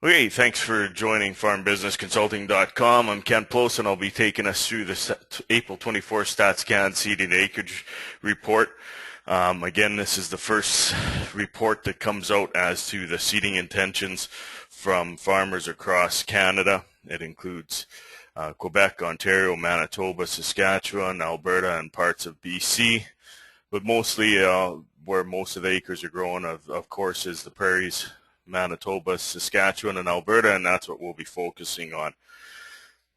Okay, thanks for joining farmbusinessconsulting.com. I'm Ken Ploss, and I'll be taking us through the April 24th StatsCan seeding acreage report. Again, this is the first report that comes out as to the seeding intentions from farmers across Canada. It includes Quebec, Ontario, Manitoba, Saskatchewan, Alberta, and parts of BC. But mostly where most of the acres are growing, of course, is the prairies, Manitoba, Saskatchewan, and Alberta, and that's what we'll be focusing on.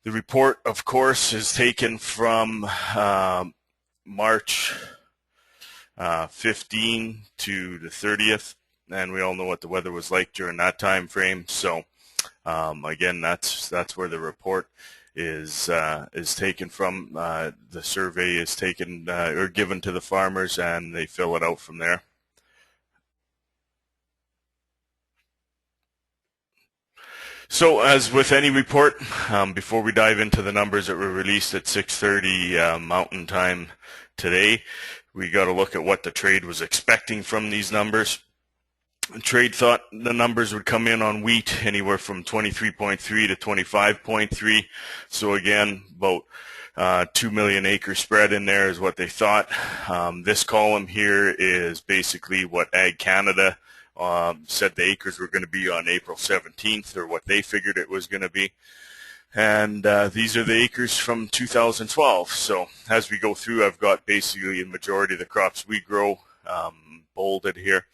The report, of course, is taken from March 15 to the 30th, and we all know what the weather was like during that time frame. So again, that's where the report is taken from. The survey is taken or given to the farmers, and they fill it out from there. So as with any report, before we dive into the numbers that were released at 6:30 Mountain Time today, we got to look at what the trade was expecting from these numbers. The trade thought the numbers would come in on wheat anywhere from 23.3 to 25.3. So again, about 2 million acre spread in there is what they thought. This column here is basically what Ag Canada said the acres were going to be on April 17th, or what they figured it was going to be. And these are the acres from 2012. So as we go through, I've got basically a majority of the crops we grow bolded here.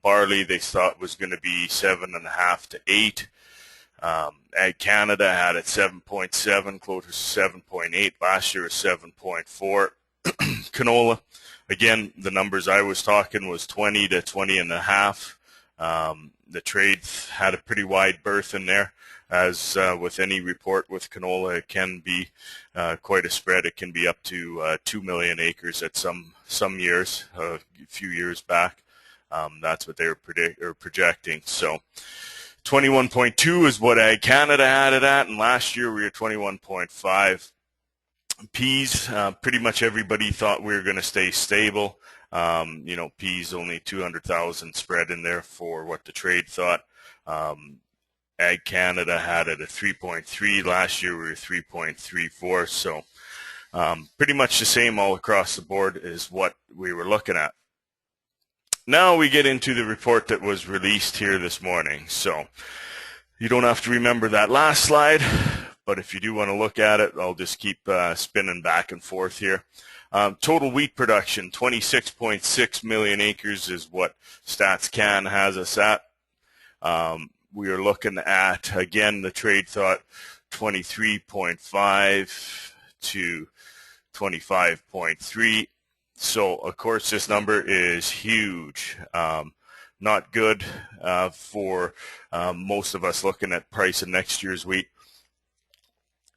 Barley they thought was going to be 7.5 to 8. Ag Canada had it 7.7, close to 7.8. Last year was 7.4. Canola, again, the numbers I was talking was 20 to 20.5. The trade had a pretty wide berth in there. As with any report with canola, it can be quite a spread. It can be up to 2 million acres at some years, a few years back. That's what they were projecting. So 21.2 is what Ag Canada had it at, and last year we were 21.5. Peas, pretty much everybody thought we were going to stay stable. Peas only 200,000 spread in there for what the trade thought. Ag Canada had it at 3.3. Last year we were 3.34. So pretty much the same all across the board is what we were looking at. Now we get into the report that was released here this morning. So you don't have to remember that last slide, but if you do want to look at it, I'll just keep spinning back and forth here. Total wheat production, 26.6 million acres is what StatsCan has us at. We are looking at, again, the trade thought 23.5 to 25.3. So, of course, this number is huge. Not good for most of us looking at price of next year's wheat.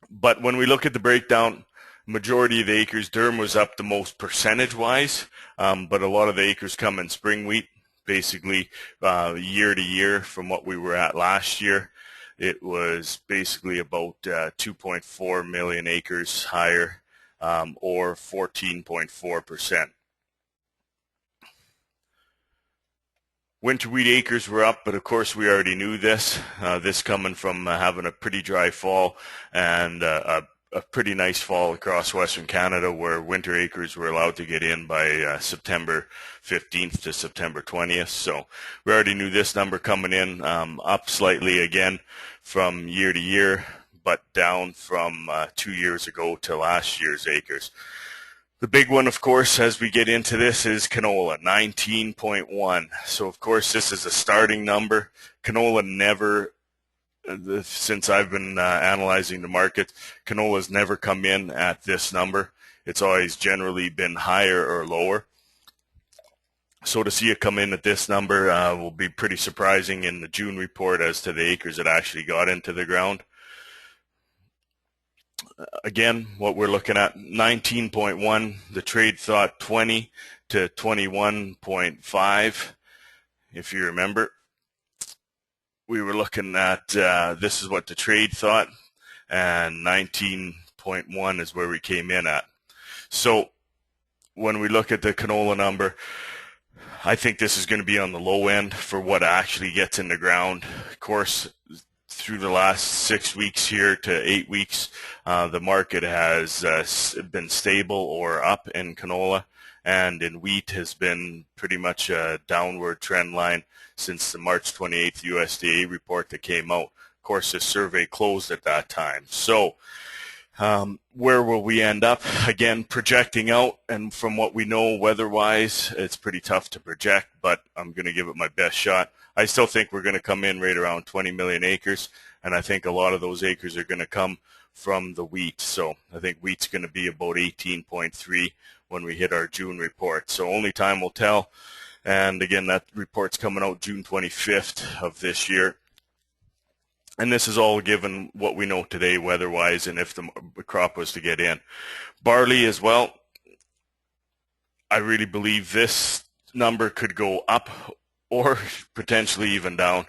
But when we look at the breakdown, majority of the acres, Durham was up the most percentage-wise, but a lot of the acres come in spring wheat, basically year to year from what we were at last year. It was basically about 2.4 million acres higher, or 14.4%. Winter wheat acres were up, but of course we already knew this. This coming from having a pretty dry fall and a pretty nice fall across Western Canada, where winter acres were allowed to get in by September 15th to September 20th. So we already knew this number coming in, up slightly again from year to year, but down from 2 years ago to last year's acres. The big one, of course, as we get into this is canola, 19.1. So, of course, this is a starting number. Canola never, since I've been analyzing the market, canola's never come in at this number. It's always generally been higher or lower. So to see it come in at this number will be pretty surprising in the June report as to the acres that actually got into the ground. Again, what we're looking at, 19.1. The trade thought 20 to 21.5. If you remember, we were looking at, this is what the trade thought, and 19.1 is where we came in at. So when we look at the canola number, I think this is going to be on the low end for what actually gets in the ground. Of course, through the last 6 weeks here to 8 weeks, the market has been stable or up in canola, and in wheat has been pretty much a downward trend line since the March 28th USDA report that came out. Of course, this survey closed at that time. So where will we end up? Again, projecting out, and from what we know weather-wise, it's pretty tough to project, but I'm going to give it my best shot. I still think we're going to come in right around 20 million acres, and I think a lot of those acres are going to come from the wheat. So I think wheat's going to be about 18.3 when we hit our June report. So only time will tell. And again, that report's coming out June 25th of this year. And this is all given what we know today weather-wise and if the crop was to get in. Barley as well, I really believe this number could go up or potentially even down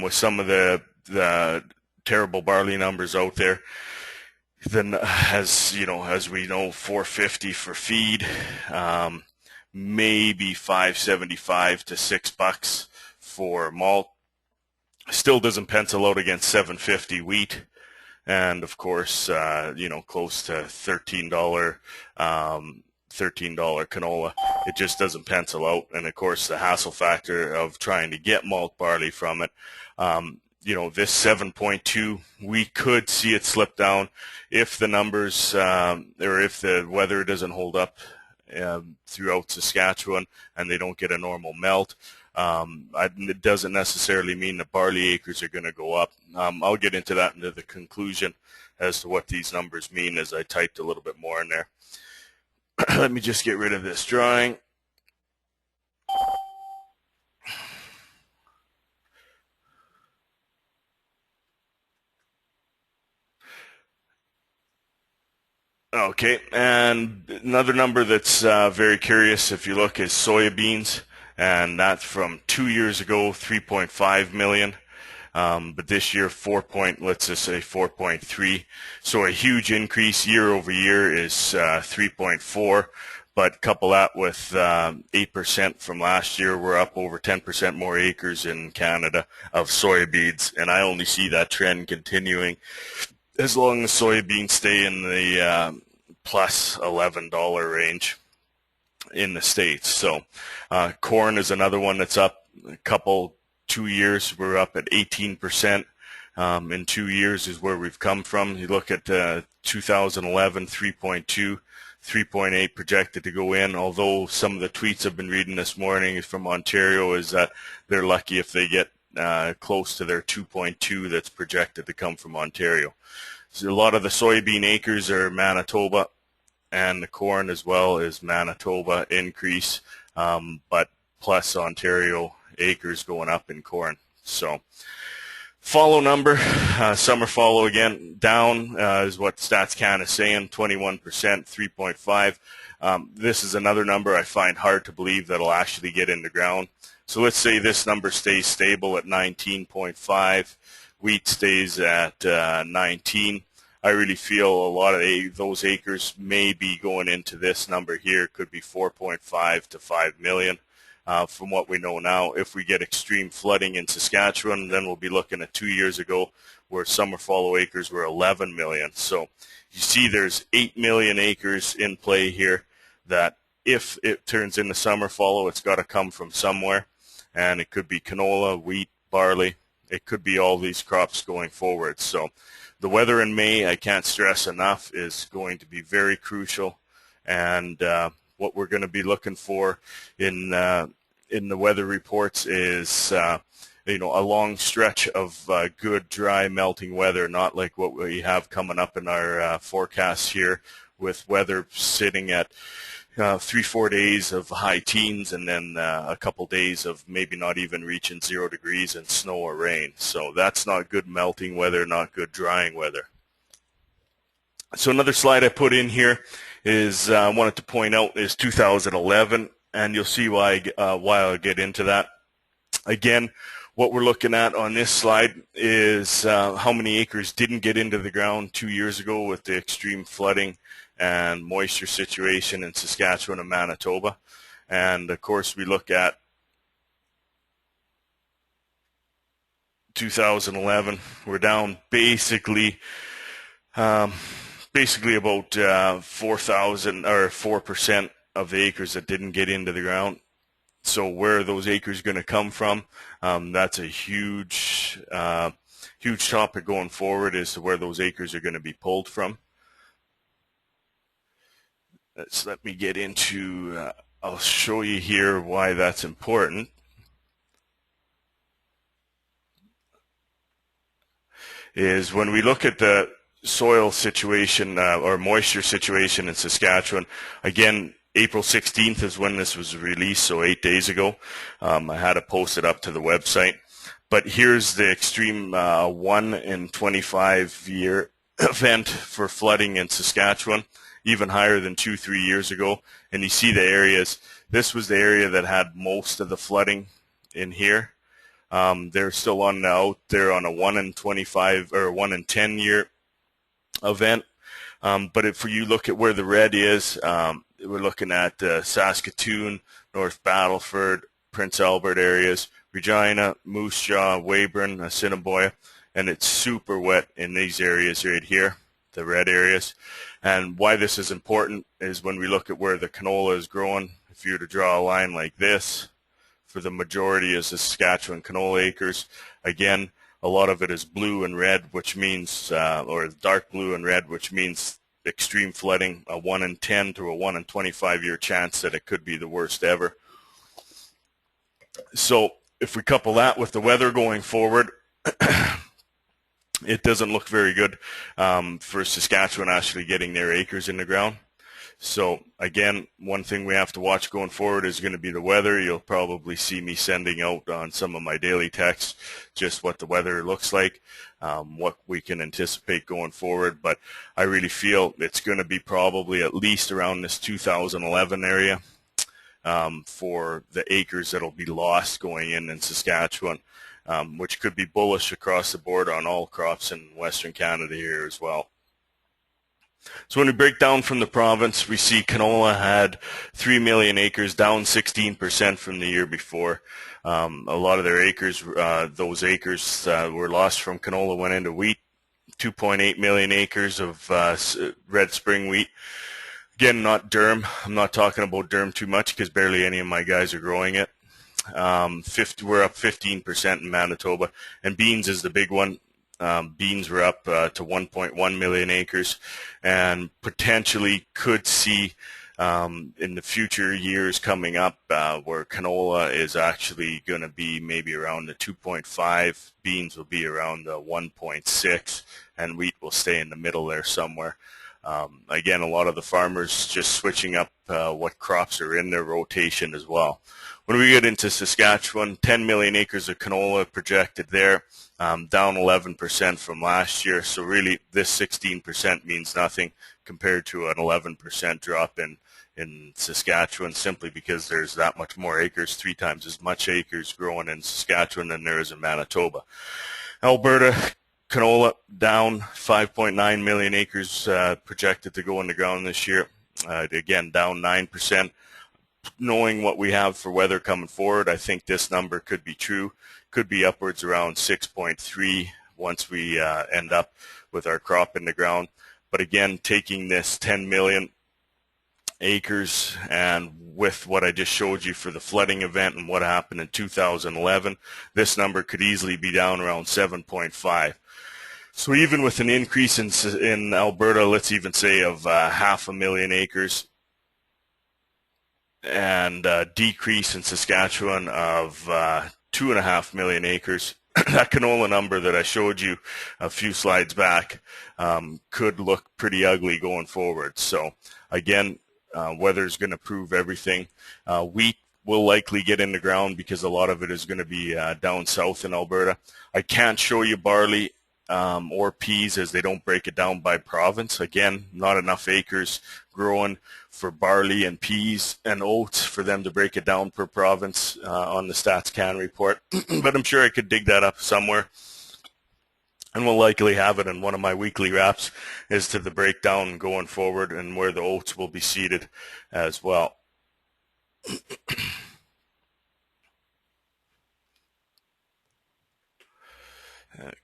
with some of the terrible barley numbers out there. Then, as you know, as we know, 450 for feed, maybe 575 to $6 for malt. Still doesn't pencil out against 750 wheat, and of course, close to $13 canola. It just doesn't pencil out, and of course, the hassle factor of trying to get malt barley from it. This 7.2, we could see it slip down if the numbers or if the weather doesn't hold up throughout Saskatchewan and they don't get a normal melt. It doesn't necessarily mean the barley acres are going to go up. I'll get into that into the conclusion as to what these numbers mean as I typed a little bit more in there. Let me just get rid of this drawing. Okay, and another number that's very curious if you look is soybeans. And that's from 2 years ago, 3.5 million. But this year, let's just say 4.3. So a huge increase year over year is 3.4. But couple that with 8% from last year, we're up over 10% more acres in Canada of soybeans. And I only see that trend continuing as long as soybeans stay in the plus $11 range in the States. So corn is another one that's up a couple 2 years. We're up at 18%. In 2 years is where we've come from. You look at 2011, 3.2, 3.8 projected to go in, although some of the tweets I've been reading this morning from Ontario is that they're lucky if they get close to their 2.2 that's projected to come from Ontario. So a lot of the soybean acres are Manitoba, and the corn as well is Manitoba increase, but plus Ontario acres going up in corn. So follow number, summer follow again, down is what StatsCan is saying, 21%, 3.5. This is another number I find hard to believe that'll actually get in the ground. So let's say this number stays stable at 19.5, wheat stays at 19. I really feel a lot of those acres may be going into this number here. Could be 4.5 to 5 million from what we know now. If we get extreme flooding in Saskatchewan, then we'll be looking at 2 years ago where summer fallow acres were 11 million. So you see there's 8 million acres in play here that if it turns into summer fallow, it's got to come from somewhere. And it could be canola, wheat, barley. It could be all these crops going forward. So the weather in May, I can't stress enough, is going to be very crucial. And what we're going to be looking for in the weather reports is a long stretch of good, dry, melting weather, not like what we have coming up in our forecasts here, with weather sitting at 3-4 days of high teens and then a couple days of maybe not even reaching 0 degrees and snow or rain. So that's not good melting weather, not good drying weather. So another slide I put in here is I wanted to point out is 2011, and you'll see why I'll get into that. Again, what we're looking at on this slide is how many acres didn't get into the ground 2 years ago with the extreme flooding and moisture situation in Saskatchewan and Manitoba. And of course, we look at 2011, we're down basically about 4,000 or 4% of the acres that didn't get into the ground. So where are those acres going to come from? That's a huge topic going forward, as to where those acres are going to be pulled from. Let me get into, I'll show you here why that's important. Is when we look at the soil situation or moisture situation in Saskatchewan, again, April 16th is when this was released, so 8 days ago. I had it posted up to the website. But here's the extreme 1 in 25 year event for flooding in Saskatchewan, even higher than 2-3 years ago. And you see the areas. This was the area that had most of the flooding in here. They're still out there on a 1 in 25 or 1 in 10 year event. But if you look at where the red is, we're looking at Saskatoon, North Battleford, Prince Albert areas, Regina, Moose Jaw, Weyburn, Assiniboia, and it's super wet in these areas right here, the red areas. And why this is important is when we look at where the canola is growing, if you were to draw a line like this, for the majority is the Saskatchewan canola acres. Again, a lot of it is blue and red, which means, or dark blue and red, which means extreme flooding, a 1 in 10 to a 1 in 25 year chance that it could be the worst ever. So if we couple that with the weather going forward, it doesn't look very good for Saskatchewan actually getting their acres in the ground. So again, one thing we have to watch going forward is going to be the weather. You'll probably see me sending out on some of my daily texts just what the weather looks like, what we can anticipate going forward. But I really feel it's going to be probably at least around this 2011 area for the acres that'll be lost going in Saskatchewan, which could be bullish across the board on all crops in Western Canada here as well. So when we break down from the province, we see canola had 3 million acres, down 16% from the year before. A lot of their acres, those acres were lost from canola, went into wheat. 2.8 million acres of red spring wheat. Again, not durum. I'm not talking about durum too much because barely any of my guys are growing it. We're up 15% in Manitoba, and beans is the big one. Beans were up to 1.1 million acres, and potentially could see in the future years coming up where canola is actually going to be maybe around the 2.5, beans will be around the 1.6, and wheat will stay in the middle there somewhere. Again, a lot of the farmers just switching up what crops are in their rotation as well. When we get into Saskatchewan, 10 million acres of canola projected there, down 11% from last year. So really, this 16% means nothing compared to an 11% drop in Saskatchewan, simply because there's that much more acres, 3 times as much acres growing in Saskatchewan than there is in Manitoba. Alberta, canola down 5.9 million acres projected to go in the ground this year. Again, down 9%. Knowing what we have for weather coming forward, I think this number could be true. Could be upwards around 6.3 once we end up with our crop in the ground. But again, taking this 10 million acres and with what I just showed you for the flooding event and what happened in 2011, this number could easily be down around 7.5. So even with an increase in Alberta, let's even say of 500,000 acres, and a decrease in Saskatchewan of 2.5 million acres, that canola number that I showed you a few slides back could look pretty ugly going forward. So again, weather is going to prove everything. Wheat will likely get in the ground because a lot of it is going to be down south in Alberta. I can't show you barley or peas as they don't break it down by province. Again, not enough acres growing for barley and peas and oats for them to break it down per province on the StatsCan report. But I'm sure I could dig that up somewhere. And we'll likely have it in one of my weekly wraps as to the breakdown going forward and where the oats will be seeded as well.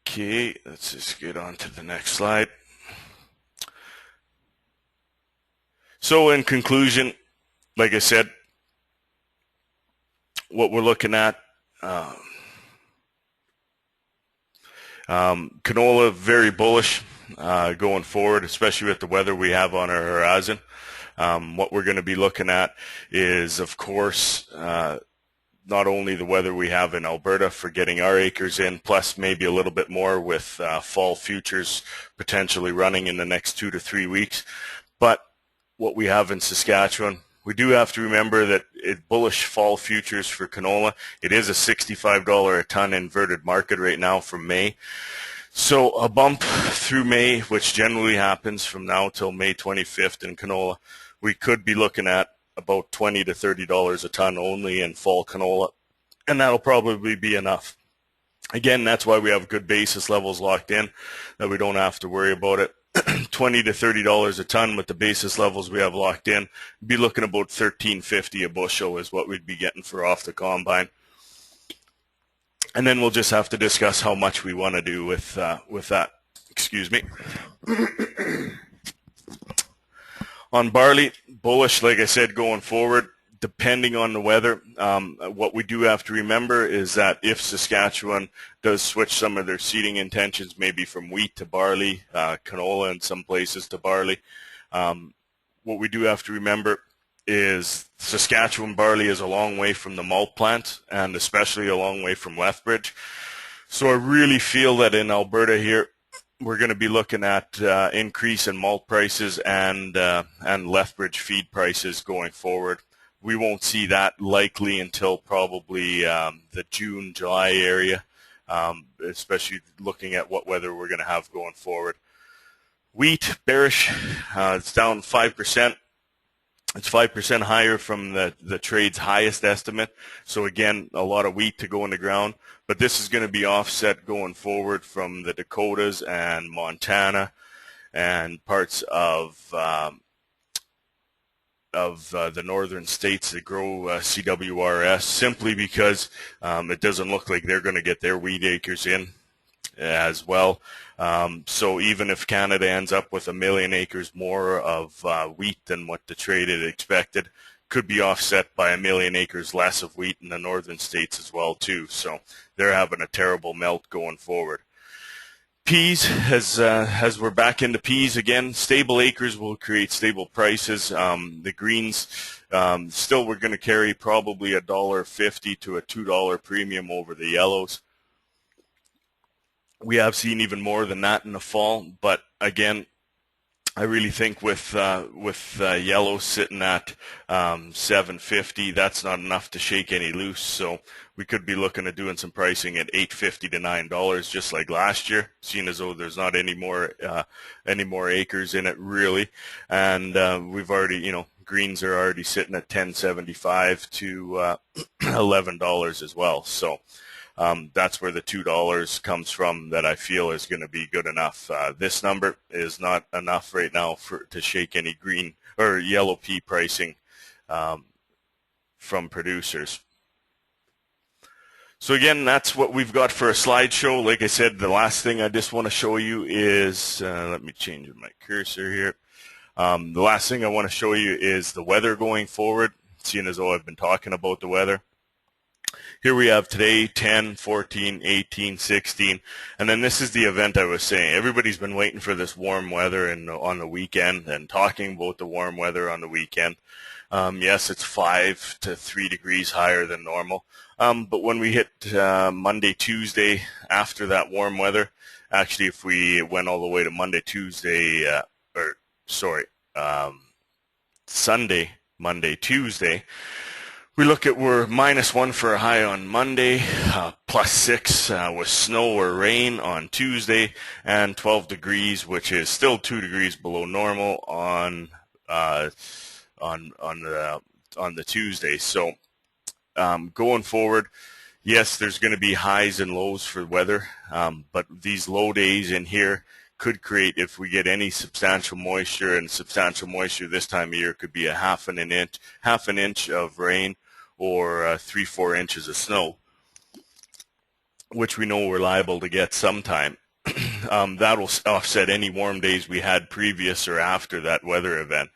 Okay, let's just get on to the next slide. So in conclusion, like I said, what we're looking at, canola very bullish going forward, especially with the weather we have on our horizon. What we're going to be looking at is, of course, not only the weather we have in Alberta for getting our acres in, plus maybe a little bit more with fall futures potentially running in the next 2 to 3 weeks, but what we have in Saskatchewan. We do have to remember that bullish fall futures for canola. It is a $65 a ton inverted market right now from May. So a bump through May, which generally happens from now till May 25th in canola, we could be looking at about $20 to $30 a ton only in fall canola, and that'll probably be enough. Again, that's why we have good basis levels locked in, that we don't have to worry about it. $20 to $30 a ton with the basis levels we have locked in. We'd be looking about $13.50 a bushel is what we'd be getting for off the combine. And then we'll just have to discuss how much we want to do with that. Excuse me. On barley, bullish, like I said, going forward, depending on the weather. What we do have to remember is that if Saskatchewan does switch some of their seeding intentions, maybe from wheat to barley, canola in some places to barley, what we do have to remember is Saskatchewan barley is a long way from the malt plant, and especially a long way from Lethbridge. So I really feel that in Alberta here, we're going to be looking at increase in malt prices and Lethbridge feed prices going forward. We won't see that likely until probably the June, July area, especially looking at what weather we're going to have going forward. Wheat, bearish, it's down 5%. It's 5% higher from the trade's highest estimate. So again, a lot of wheat to go in the ground. But this is going to be offset going forward from the Dakotas and Montana and parts of the northern states that grow CWRS, simply because it doesn't look like they're going to get their wheat acres in as well. So even if Canada ends up with 1 million acres more of wheat than what the trade had expected, could be offset by 1 million acres less of wheat in the northern states as well too. So they're having a terrible melt going forward. Peas, as we're back into peas again, stable acres will create stable prices. The greens, still we're going to carry probably $1.50 to a $2 premium over the yellows. We have seen even more than that in the fall, but again, I really think with yellow sitting at $7.50, that's not enough to shake any loose. So we could be looking at doing some pricing at $8.50 to $9, just like last year, seeing as though there's not any more acres in it really, and we've already, greens are already sitting at $10.75 to $11 as well. So that's where the $2 comes from that I feel is going to be good enough. This number is not enough right now to shake any green or yellow pea pricing from producers. So again, that's what we've got for a slideshow. Like I said, the last thing I just want to show you is, let me change my cursor here. The last thing I want to show you is the weather going forward, seeing as though I've been talking about the weather. Here we have today 10, 14, 18, 16, and then this is the event I was saying. Everybody's been waiting for this warm weather on the weekend and talking about the warm weather on the weekend. Yes, it's 5 to 3 degrees higher than normal, but when we hit Monday, Tuesday after that warm weather, actually if we went all the way to Monday, Tuesday, Sunday, Monday, Tuesday, we look at we're -1 for a high on Monday, +6 with snow or rain on Tuesday, and 12 degrees, which is still 2 degrees below normal on the Tuesday. So going forward, yes, there's going to be highs and lows for weather, but these low days in here could create, if we get any substantial moisture, and substantial moisture this time of year could be a half an inch of rain, or 3-4 inches of snow, which we know we're liable to get sometime. That'll offset any warm days we had previous or after that weather event.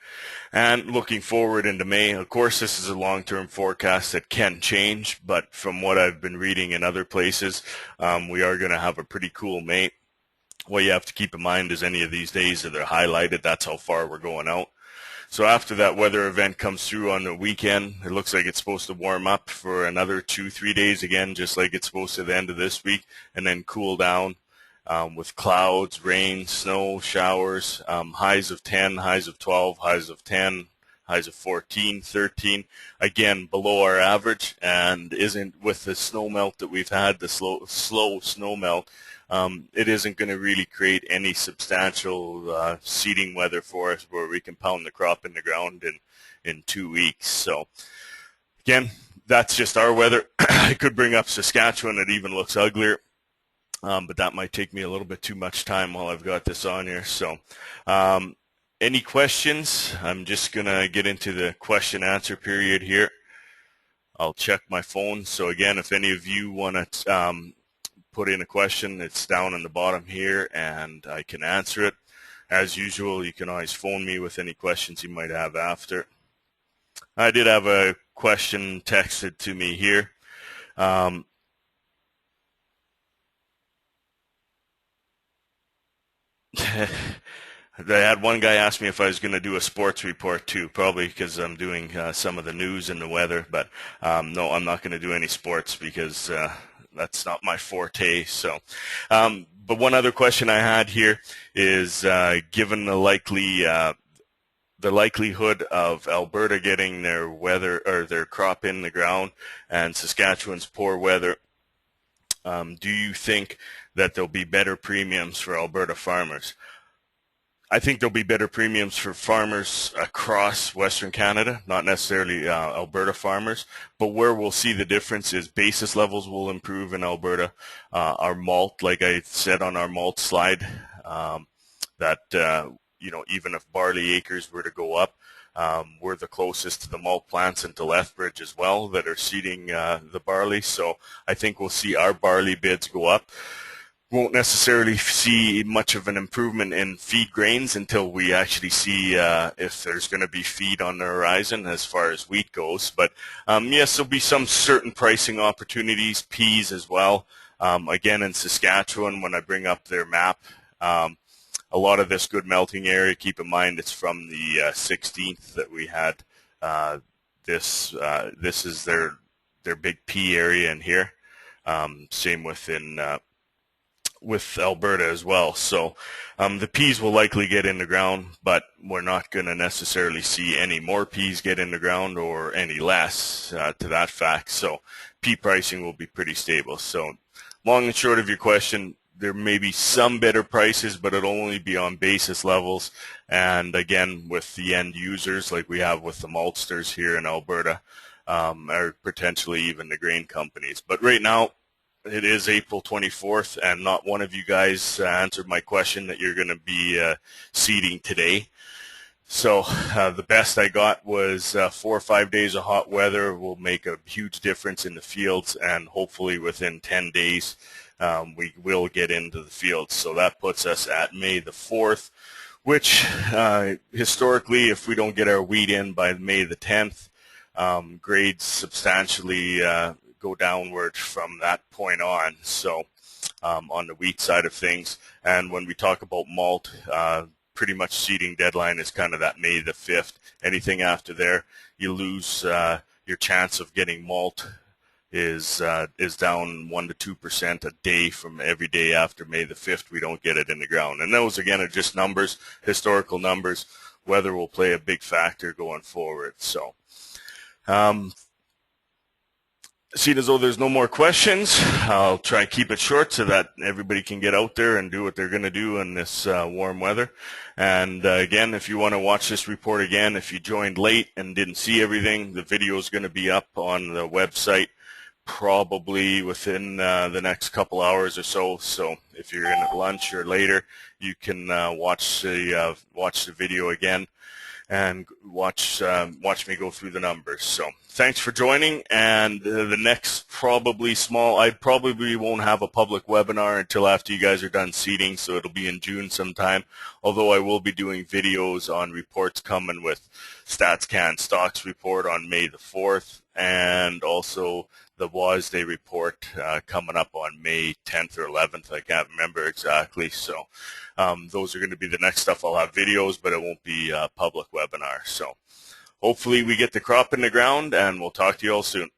And looking forward into May, of course, this is a long-term forecast that can change, but from what I've been reading in other places, we are going to have a pretty cool May. What you have to keep in mind is any of these days that are highlighted, that's how far we're going out. So after that weather event comes through on the weekend, it looks like it's supposed to warm up for another 2-3 days again, just like it's supposed to at the end of this week, and then cool down with clouds, rain, snow, showers, highs of 10, highs of 12, highs of 10, highs of 14, 13, again below our average, and isn't, with the snow melt that we've had, the slow snow melt, it isn't going to really create any substantial seeding weather for us where we can pound the crop in the ground in 2 weeks. So again, that's just our weather. I could bring up Saskatchewan. It even looks uglier, but that might take me a little bit too much time while I've got this on here. So any questions? I'm just going to get into the question answer period here. I'll check my phone. So again, if any of you want to put in a question, it's down on the bottom here and I can answer it. As usual, you can always phone me with any questions you might have after. I did have a question texted to me here. I had one guy ask me if I was going to do a sports report too, probably because I'm doing some of the news and the weather, but no, I'm not going to do any sports because that's not my forte. So, but one other question I had here is, given the likelihood of Alberta getting their weather or their crop in the ground and Saskatchewan's poor weather, do you think that there'll be better premiums for Alberta farmers? I think there'll be better premiums for farmers across Western Canada, not necessarily Alberta farmers, but where we'll see the difference is basis levels will improve in Alberta. Our malt, like I said on our malt slide, that even if barley acres were to go up, we're the closest to the malt plants into Lethbridge as well that are seeding the barley. So I think we'll see our barley bids go up. Won't necessarily see much of an improvement in feed grains until we actually see if there's going to be feed on the horizon as far as wheat goes. But yes, there'll be some certain pricing opportunities, peas as well. Again, in Saskatchewan, when I bring up their map, a lot of this good melting area, keep in mind it's from the 16th that we had this is their big pea area in here. Same with Alberta as well. So the peas will likely get in the ground, but we're not going to necessarily see any more peas get in the ground or any less to that fact. So pea pricing will be pretty stable. So long and short of your question, there may be some better prices, but it'll only be on basis levels. And again, with the end users like we have with the maltsters here in Alberta, or potentially even the grain companies. But right now, it is April 24th, and not one of you guys answered my question that you're going to be seeding today. So the best I got was 4 or 5 days of hot weather will make a huge difference in the fields, and hopefully within 10 days we will get into the fields. So that puts us at May the 4th, which historically, if we don't get our wheat in by May the 10th, grades substantially go downward from that point on. So on the wheat side of things, and when we talk about malt, pretty much seeding deadline is kind of that May the 5th. Anything after there, you lose your chance of getting malt is down 1 to 2% a day from every day after May the 5th. We don't get it in the ground, and those again are just numbers, historical numbers. Weather will play a big factor going forward. So seeing as though there's no more questions, I'll try and keep it short so that everybody can get out there and do what they're going to do in this warm weather. And again, if you want to watch this report again, if you joined late and didn't see everything, the video is going to be up on the website probably within the next couple hours or so. So if you're in at lunch or later, you can watch the video again and watch me go through the numbers. So thanks for joining, and the next I probably won't have a public webinar until after you guys are done seeding, so it'll be in June sometime, although I will be doing videos on reports coming with StatsCan stocks report on May the 4th, and also the WASDE report coming up on May 10th or 11th. I can't remember exactly. So those are going to be the next stuff. I'll have videos, but it won't be a public webinar. So hopefully we get the crop in the ground, and we'll talk to you all soon.